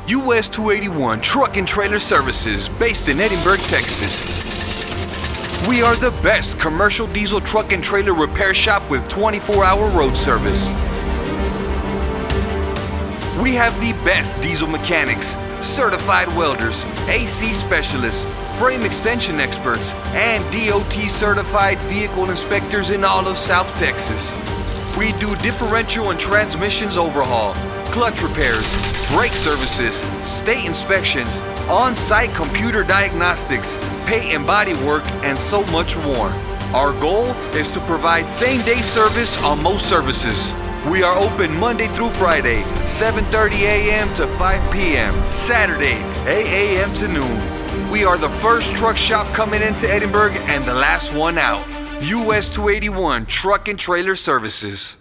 US 281 Truck and Trailer Services, based in Edinburg, Texas. We are the best commercial diesel truck and trailer repair shop with 24-hour road service. We have the best diesel mechanics, certified welders, AC specialists, frame extension experts, and DOT certified vehicle inspectors in all of South Texas. We do differential and transmissions overhaul, clutch repairs, brake services, state inspections, on-site computer diagnostics, paint and body work, and so much more. Our goal is to provide same-day service on most services. We are open Monday through Friday, 7:30 a.m. to 5 p.m., Saturday, 8 a.m. to noon. We are the first truck shop coming into Edinburg and the last one out. US 281 Truck and Trailer Services.